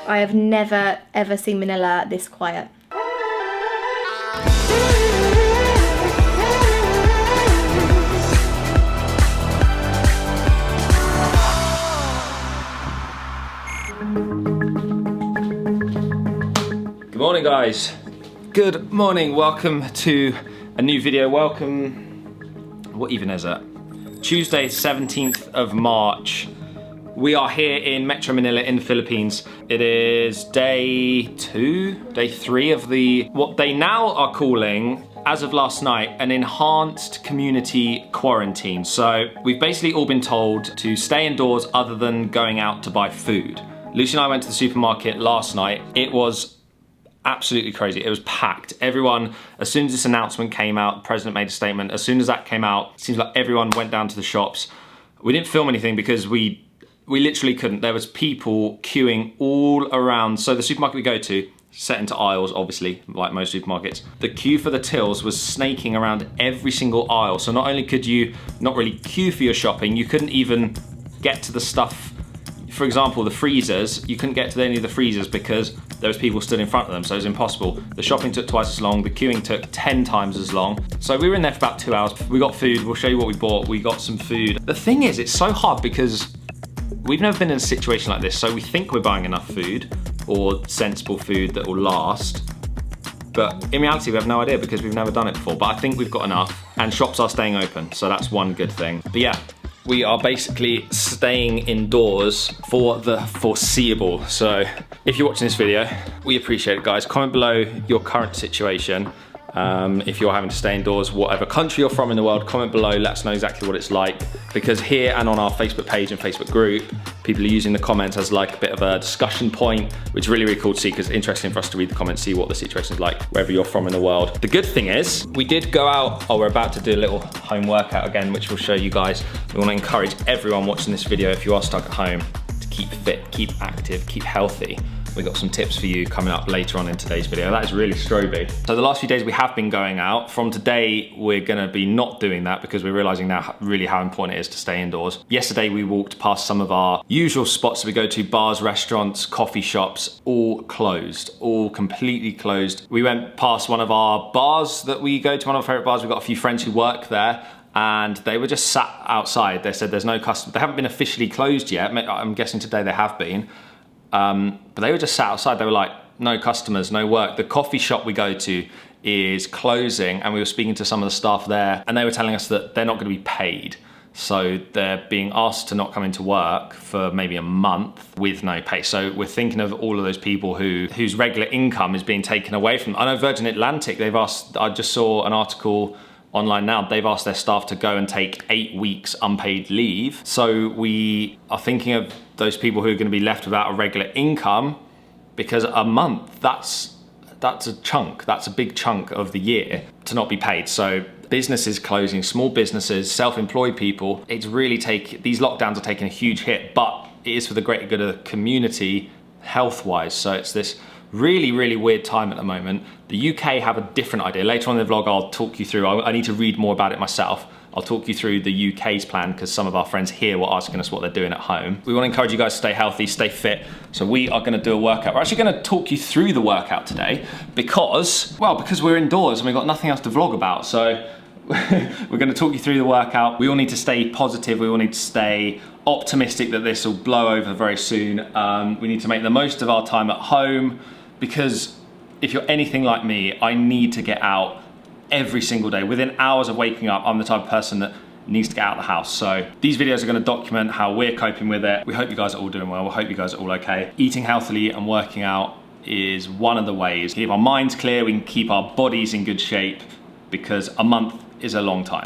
I have never ever seen Manila this quiet. Good morning, guys. Good morning. Welcome to a new video. Welcome. What even is it? Tuesday, 17th of March. We are here in Metro Manila in the Philippines. It is day 3 of what they now are calling, as of last night, an enhanced community quarantine. So we've basically all been told to stay indoors other than going out to buy food. Lucy and I went to the supermarket last night. It was absolutely crazy. It was packed. Everyone, as soon as this announcement came out, the president made a statement. As soon as that came out, it seems like everyone went down to the shops. We didn't film anything because we literally couldn't. There was people queuing all around. So the supermarket we go to, set into aisles, obviously, like most supermarkets. The queue for the tills was snaking around every single aisle. So not only could you not really queue for your shopping, you couldn't even get to the stuff. For example, the freezers, you couldn't get to any of the freezers because there was people stood in front of them, so it was impossible. The shopping took twice as long, the queuing took 10 times as long. So we were in there for about 2 hours. We got food, we'll show you what we bought. We got some food. The thing is, it's so hard because we've never been in a situation like this, so we think we're buying enough food or sensible food that will last. But in reality, we have no idea because we've never done it before. But I think we've got enough, and shops are staying open, so that's one good thing. But yeah, we are basically staying indoors for the foreseeable. So if you're watching this video, we appreciate it, guys. Comment below your current situation. If you're having to stay indoors, whatever country you're from in the world, comment below, let us know exactly what it's like. Because here and on our Facebook page and Facebook group, people are using the comments as like a bit of a discussion point, which is really, really cool to see because it's interesting for us to read the comments, see what the situation is like wherever you're from in the world. The good thing is, we did go out, we're about to do a little home workout again, which we'll show you guys. We want to encourage everyone watching this video, if you are stuck at home, to keep fit, keep active, keep healthy. We got some tips for you coming up later on in today's video. That is really stroby. So the last few days we have been going out. From today, we're gonna be not doing that because we're realizing now really how important it is to stay indoors. Yesterday, we walked past some of our usual spots that we go to, bars, restaurants, coffee shops, all closed, all completely closed. We went past one of our bars that we go to, one of our favorite bars. We've got a few friends who work there, and they were just sat outside. They said there's no customer. They haven't been officially closed yet. I'm guessing today they have been. But they were just sat outside. They were like, no customers, no work. The coffee shop we go to is closing, and we were speaking to some of the staff there, and they were telling us that they're not going to be paid. So they're being asked to not come into work for maybe a month with no pay. So we're thinking of all of those people whose regular income is being taken away from them. I know Virgin Atlantic, they've asked, I just saw an article online now, they've asked their staff to go and take 8 weeks unpaid leave. So we are thinking of those people who are going to be left without a regular income, because a month, that's a chunk, that's a big chunk of the year to not be paid. So businesses closing, small businesses, self-employed people, these lockdowns are taking a huge hit, but it is for the greater good of the community health-wise. So it's this really, really weird time at the moment. The UK have a different idea. Later on in the vlog, I'll talk you through, I need to read more about it myself. I'll talk you through the UK's plan because some of our friends here were asking us what they're doing at home. We want to encourage you guys to stay healthy, stay fit. So we are going to do a workout. We're actually going to talk you through the workout today because we're indoors and we've got nothing else to vlog about. So we're going to talk you through the workout. We all need to stay positive. We all need to stay optimistic that this will blow over very soon. We need to make the most of our time at home because if you're anything like me, I need to get out every single day. Within hours of waking up, I'm the type of person that needs to get out of the house. So these videos are going to document how we're coping with it. We hope you guys are all doing well. We hope you guys are all okay. Eating healthily and working out is one of the ways to keep our minds clear, we can keep our bodies in good shape, because a month is a long time.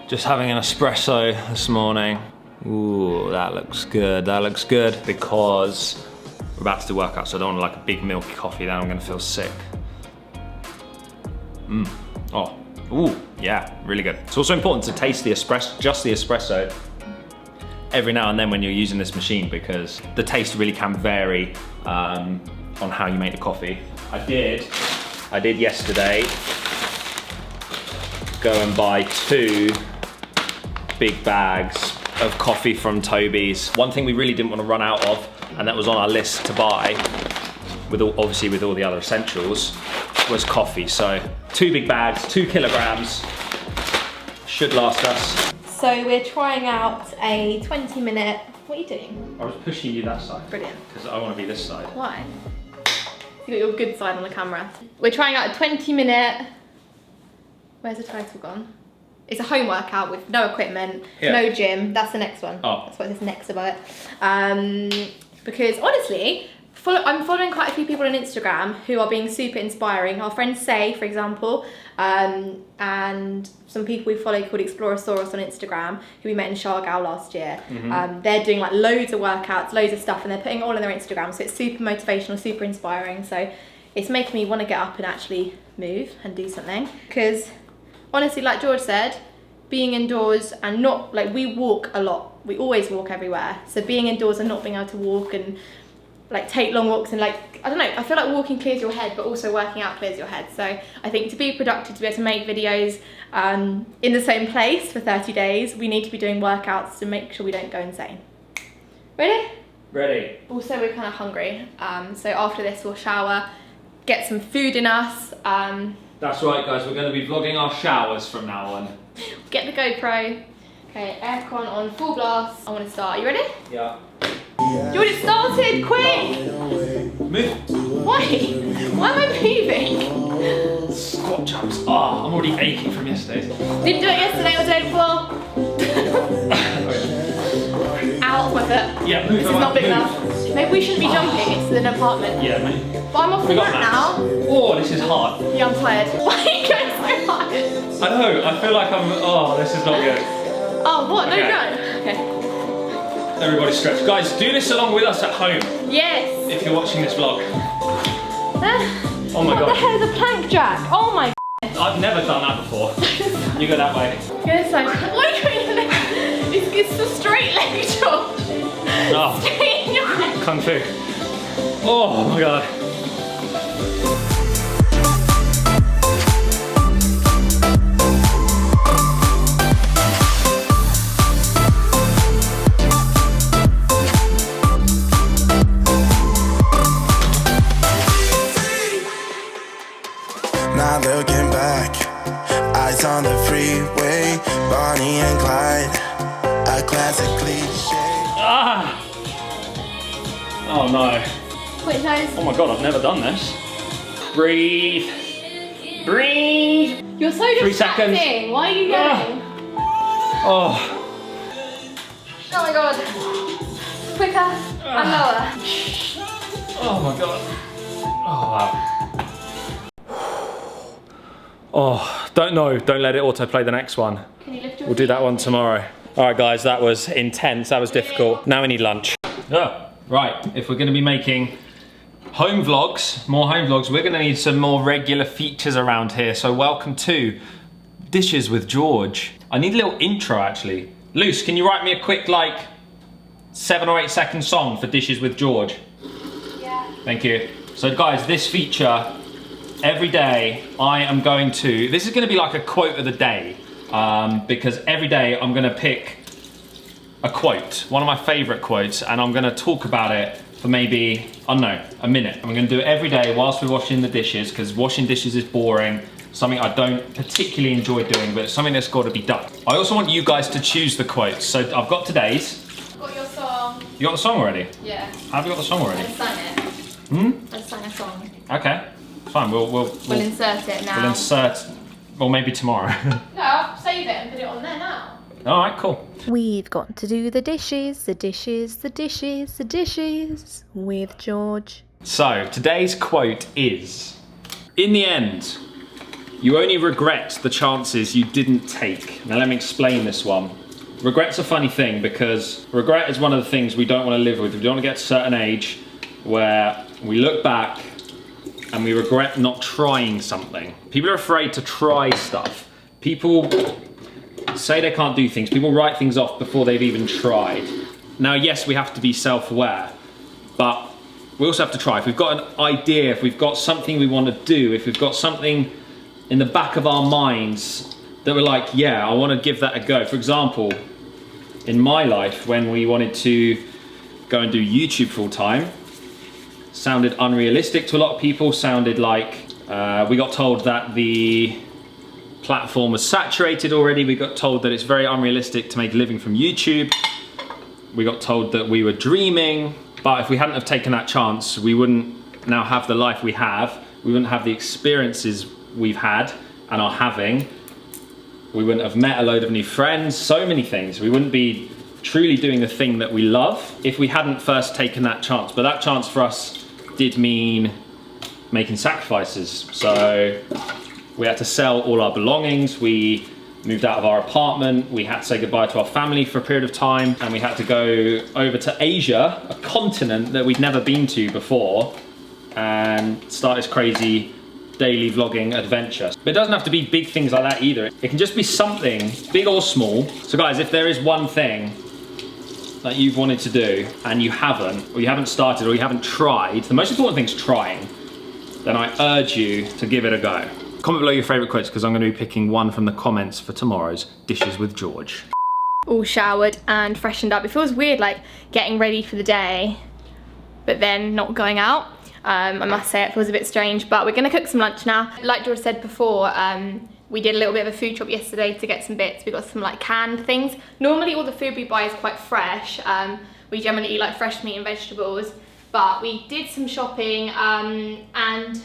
Just having an espresso this morning. Ooh, that looks good. That looks good because we're about to do workout, so I don't want like a big milky coffee, then I'm gonna feel sick. Oh, ooh, yeah, really good. It's also important to taste the espresso, just the espresso, every now and then when you're using this machine, because the taste really can vary on how you make the coffee. I did yesterday go and buy 2 big bags of coffee from Toby's. One thing we really didn't want to run out of, and that was on our list to buy, obviously with all the other essentials, was coffee. So 2 big bags, 2 kilograms, should last us. So we're trying out a 20-minute, what are you doing? I was pushing you that side. Brilliant. Because I want to be this side. Why? You got your good side on the camera. We're trying out a 20-minute, where's the title gone? It's a home workout with no equipment, no gym. That's the next one. Oh. That's what is next about it. Because honestly, I'm following quite a few people on Instagram who are being super inspiring. Our friend Say, for example, and some people we follow called Explorosaurus on Instagram, who we met in Shargow last year. They're doing like loads of workouts, loads of stuff, and they're putting it all on their Instagram. So it's super motivational, super inspiring. So it's making me want to get up and actually move and do something. Because honestly, like George said, being indoors and not, like, we walk a lot. We always walk everywhere. So being indoors and not being able to walk and like take long walks and like, I don't know, I feel like walking clears your head, but also working out clears your head. So I think to be productive, to be able to make videos in the same place for 30 days, we need to be doing workouts to make sure we don't go insane. Ready? Ready. Also, we're kind of hungry. So after this, we'll shower, get some food in us. That's right, guys, we're going to be vlogging our showers from now on. Get the GoPro. Okay, aircon on full blast. I want to start. Are you ready? Yeah. You already started, quick! Move. Why? Why am I moving? Squat jumps. Oh, I'm already aching from yesterday. Didn't do it yesterday or the day before. Out with it. Yeah, move. This is not big enough. Maybe we shouldn't be jumping, it's an apartment. Yeah, mate. But I'm off the mat now. Oh, this is hard. Yeah, I'm tired. Why are you going so hard? I know, I feel like oh, this is not good. Oh, what? No, Okay. go. Okay. Everybody stretch. Guys, do this along with us at home Yes. if you're watching this vlog. Oh my What god. the hell is a plank jack? Oh my. I've never done that before. You go that way. Go this side. What are you doing? It's the straight leg, George. Oh, Stay in your head. Kung Fu. Oh my god. Not looking back, eyes on the freeway, Bonnie and Clyde, a classic cliche. Ah! Oh no. Switch nose. Oh my god, I've never done this. Breathe. Breathe. You're so 3 seconds. distracting. Why are you going? Oh. Oh my god. Quicker and lower. Oh my god. Oh wow. Oh, don't let it autoplay the next one. Can you lift your We'll do feet? that one tomorrow. All right, guys, that was intense. That was difficult. Now we need lunch. Right, if we're going to be making home vlogs, more home vlogs, we're going to need some more regular features around here. So welcome to Dishes with George. I need a little intro, actually. Luce, can you write me a quick, like, 7 or 8 second song for Dishes with George? Yeah. Thank you. So, guys, this feature, every day I am going to, this is going to be like a quote of the day, because every day I'm going to pick a quote, one of my favorite quotes, and I'm going to talk about it for maybe, I don't know, a minute. I'm going to do it every day whilst we're washing the dishes, because washing dishes is boring, something I don't particularly enjoy doing, but it's something that's got to be done. I also want you guys to choose the quotes. So I've got today's. Got your song. You got the song already? Yeah. Have you got the song I already? just sang it. Hmm? I just sang a song. Okay, fine, we'll insert it now. We'll insert, well, maybe tomorrow. No, I'll save it and put it on there now. All right, cool. We've got to do the dishes with George. So, today's quote is, in the end, you only regret the chances you didn't take. Now let me explain this one. Regret's a funny thing because regret is one of the things we don't want to live with. We don't want to get to a certain age where we look back and we regret not trying something. People are afraid to try stuff. People say they can't do things. People write things off before they've even tried. Now, yes, we have to be self-aware, but we also have to try. If we've got an idea, if we've got something we want to do, if we've got something in the back of our minds that we're like, yeah, I want to give that a go. For example, in my life, when we wanted to go and do YouTube full time, sounded unrealistic to a lot of people, sounded like we got told that the platform was saturated already. We got told that it's very unrealistic to make a living from YouTube. We got told that we were dreaming, but if we hadn't have taken that chance, we wouldn't now have the life we have. We wouldn't have the experiences we've had and are having. We wouldn't have met a load of new friends, so many things. We wouldn't be truly doing the thing that we love if we hadn't first taken that chance. But that chance for us did mean making sacrifices. So we had to sell all our belongings. We moved out of our apartment. We had to say goodbye to our family for a period of time, and we had to go over to Asia, a continent that we'd never been to before, and start this crazy daily vlogging adventure. But it doesn't have to be big things like that either. It can just be something, big or small. So guys, if there is one thing that you've wanted to do and you haven't, or you haven't started, or you haven't tried, the most important thing is trying, then I urge you to give it a go. Comment below your favourite quotes, because I'm going to be picking one from the comments for tomorrow's Dishes with George. All showered and freshened up. It feels weird, like getting ready for the day, but then not going out. I must say it feels a bit strange, but we're going to cook some lunch now. Like George said before, we did a little bit of a food shop yesterday to get some bits. We got some like canned things. Normally all the food we buy is quite fresh. We generally eat like fresh meat and vegetables, but we did some shopping and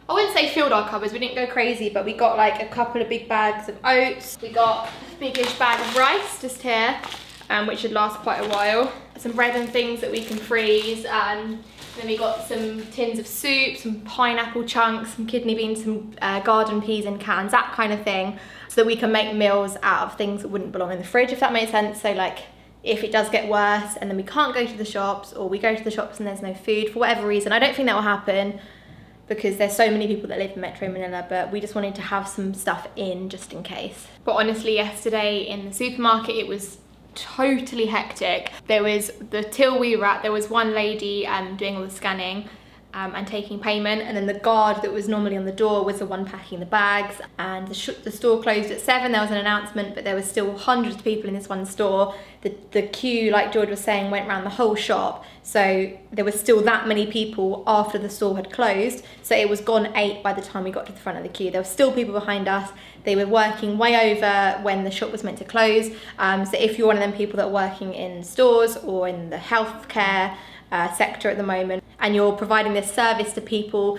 I wouldn't say filled our cupboards, we didn't go crazy, but we got like a couple of big bags of oats. We got a biggish bag of rice just here, which should last quite a while. Some bread and things that we can freeze. Then we got some tins of soup, some pineapple chunks, some kidney beans, some garden peas in cans, that kind of thing, so that we can make meals out of things that wouldn't belong in the fridge, if that makes sense. So like, if it does get worse and then we can't go to the shops, or we go to the shops and there's no food for whatever reason, I don't think that will happen, because there's so many people that live in Metro Manila, but we just wanted to have some stuff in just in case. But honestly, yesterday in the supermarket, it was totally hectic. There was, the till we were at, there was one lady doing all the scanning and taking payment, and then the guard that was normally on the door was the one packing the bags. And the store closed at 7, there was an announcement, but there was still hundreds of people in this one store. The queue, like George was saying, went around the whole shop, so there was still that many people after the store had closed. So it was gone 8 by the time we got to the front of the queue. There were still people behind us. They were working way over when the shop was meant to close. So if you're one of them people that are working in stores or in the healthcare sector at the moment, and you're providing this service to people,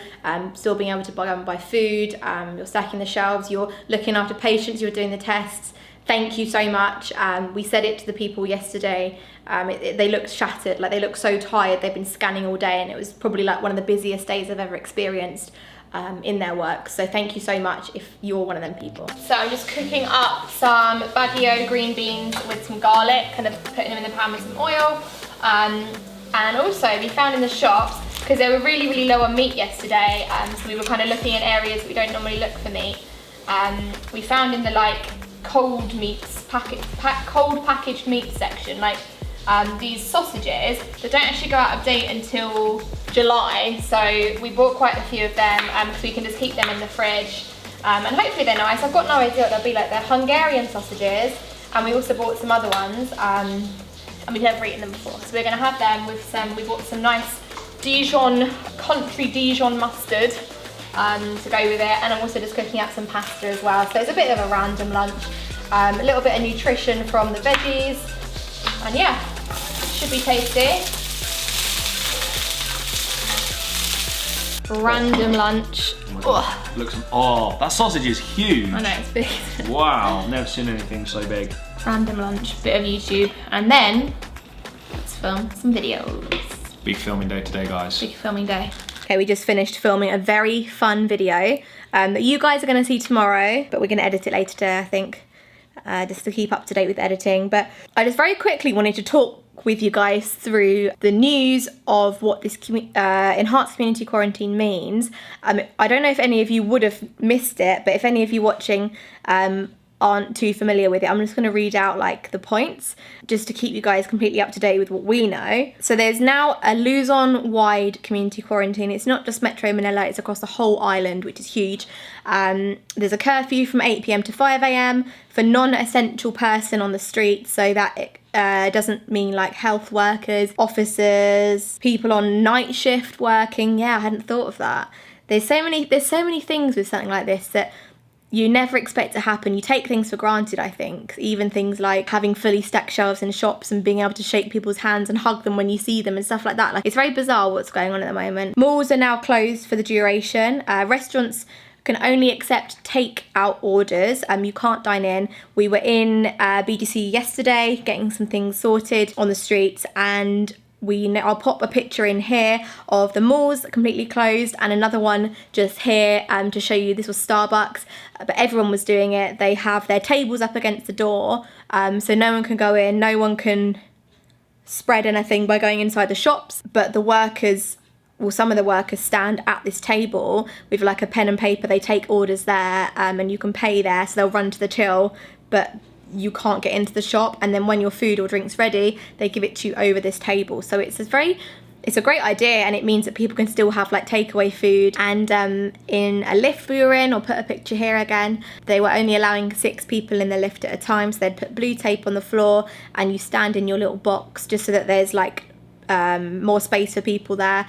still being able to go and buy food, you're stacking the shelves, you're looking after patients, you're doing the tests, thank you so much. We said it to the people yesterday. They looked shattered, like they looked so tired. They've been scanning all day, and it was probably like one of the busiest days I've ever experienced in their work. So thank you so much if you're one of them people. So I'm just cooking up some baguio green beans with some garlic, kind of putting them in the pan with some oil. And also we found in the shops, because they were really, really low on meat yesterday, so we were kind of looking in areas that we don't normally look for meat. We found in the like cold meats, cold packaged meat section, like these sausages that don't actually go out of date until July. So we bought quite a few of them, so we can just keep them in the fridge. And hopefully they're nice. I've got no idea what they'll be like. They're Hungarian sausages, and we also bought some other ones. And we've never eaten them before. So we're gonna have them with some, we bought some nice Dijon, country Dijon mustard to go with it. And I'm also just cooking up some pasta as well. So it's a bit of a random lunch. A little bit of nutrition from the veggies. And yeah, should be tasty. Random lunch. Oh, looks, oh, that sausage is huge. I know, it's big. Wow, never seen anything so big. Random lunch, bit of YouTube, and then let's film some videos. Big filming day today, guys. Big filming day. Okay, we just finished filming a very fun video that you guys are going to see tomorrow, but we're going to edit it later today, I think, just to keep up to date with editing. But I just very quickly wanted to talk with you guys through the news of what this enhanced community quarantine means. I don't know if any of you would have missed it, but if any of you watching aren't too familiar with it, I'm just going to read out like the points just to keep you guys completely up to date with what we know. So there's now a Luzon-wide community quarantine. It's not just Metro Manila, it's across the whole island, which is huge. There's a curfew from 8 p.m. to 5 a.m. for non-essential person on the street, so that it doesn't mean like health workers, officers, people on night shift working. Yeah, I hadn't thought of that. There's so many things with something like this that you never expect to happen. You take things for granted, I think. Even things like having fully stacked shelves in shops and being able to shake people's hands and hug them when you see them and stuff like that. Like, it's very bizarre what's going on at the moment. Malls are now closed for the duration. Restaurants can only accept take-out orders. You can't dine in. We were in BGC yesterday getting some things sorted on the streets, and I'll pop a picture in here of the malls completely closed and another one just here to show you. This was Starbucks, but everyone was doing it. They have their tables up against the door, so no one can go in, no one can spread anything by going inside the shops, but the workers, well, some of the workers stand at this table with like a pen and paper. They take orders there, and you can pay there, so they'll run to the till, but you can't get into the shop, and then when your food or drink's ready, they give it to you over this table. So it's a great idea, and it means that people can still have like takeaway food. And in a lift we were in, I'll put a picture here again, they were only allowing 6 people in the lift at a time, so they'd put blue tape on the floor and you stand in your little box just so that there's like more space for people there.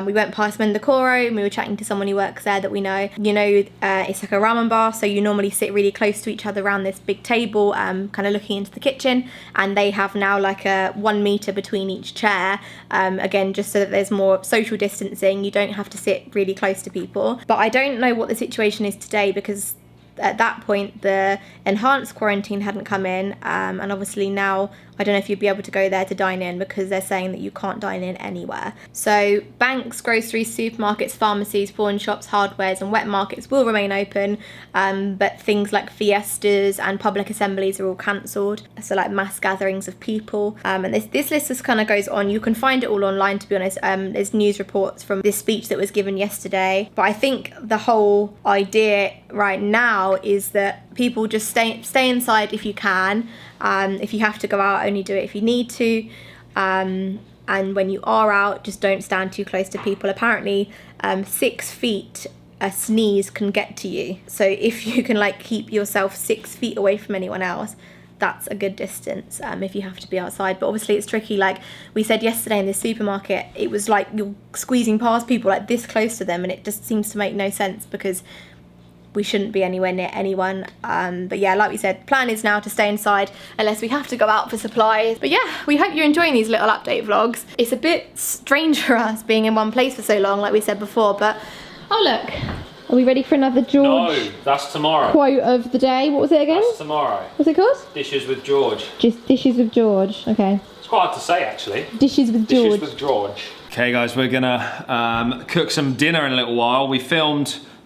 We went past Mendocoro and we were chatting to someone who works there that we know. It's like a ramen bar, so you normally sit really close to each other around this big table, kind of looking into the kitchen, and they have now like a 1 meter between each chair, again just so that there's more social distancing. You don't have to sit really close to people. But I don't know what the situation is today, because at that point the enhanced quarantine hadn't come in, and obviously now I don't know if you'd be able to go there to dine in, because they're saying that you can't dine in anywhere. So banks, groceries, supermarkets, pharmacies, pawn shops, hardwares and wet markets will remain open, but things like fiestas and public assemblies are all cancelled, so like mass gatherings of people. And this list just kind of goes on. You can find it all online, to be honest. There's news reports from this speech that was given yesterday, but I think the whole idea right now is that people just stay inside if you can. If you have to go out, only do it if you need to. And when you are out, just don't stand too close to people. Apparently 6 feet a sneeze can get to you. So if you can like keep yourself 6 feet away from anyone else, that's a good distance if you have to be outside. But obviously it's tricky. Like we said yesterday in the supermarket, it was like you're squeezing past people like this close to them, and it just seems to make no sense because we shouldn't be anywhere near anyone. But yeah, like we said, plan is now to stay inside unless we have to go out for supplies. But yeah, we hope you're enjoying these little update vlogs. It's a bit strange for us being in one place for so long, like we said before, but oh look, are we ready for another George? No, that's tomorrow. Quote of the day. What was it again? That's tomorrow. What's it called? Dishes with George. Just dishes with George. Okay. It's quite hard to say actually. Dishes with George. Dishes with George. Okay guys, we're gonna cook some dinner in a little while. We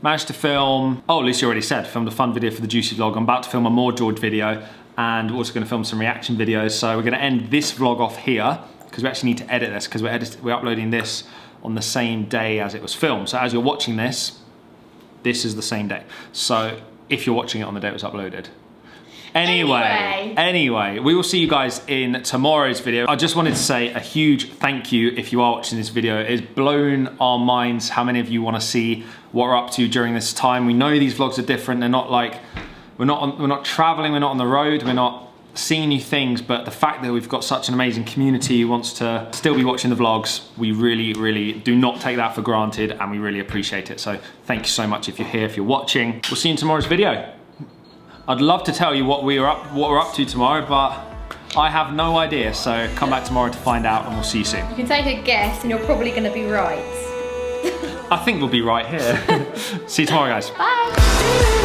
managed to film, oh, Lucy already said, filmed a fun video for the Juicy Vlog. I'm about to film a more George video, and we're also gonna film some reaction videos. So we're gonna end this vlog off here, because we actually need to edit this, because we're uploading this on the same day as it was filmed. So as you're watching this is the same day. So if you're watching it on the day it was uploaded. Anyway, we will see you guys in tomorrow's video. I just wanted to say a huge thank you if you are watching this video. It's blown our minds how many of you want to see what we're up to during this time. We know these vlogs are different. They're not like, we're not traveling, we're not on the road, we're not seeing new things, but the fact that we've got such an amazing community who wants to still be watching the vlogs, we really, really do not take that for granted, and we really appreciate it. So thank you so much if you're here, if you're watching. We'll see you in tomorrow's video. I'd love to tell you what we're up to tomorrow, but I have no idea. So come back tomorrow to find out, and we'll see you soon. You can take a guess, and you're probably going to be right. I think we'll be right here. See you tomorrow, guys. Bye.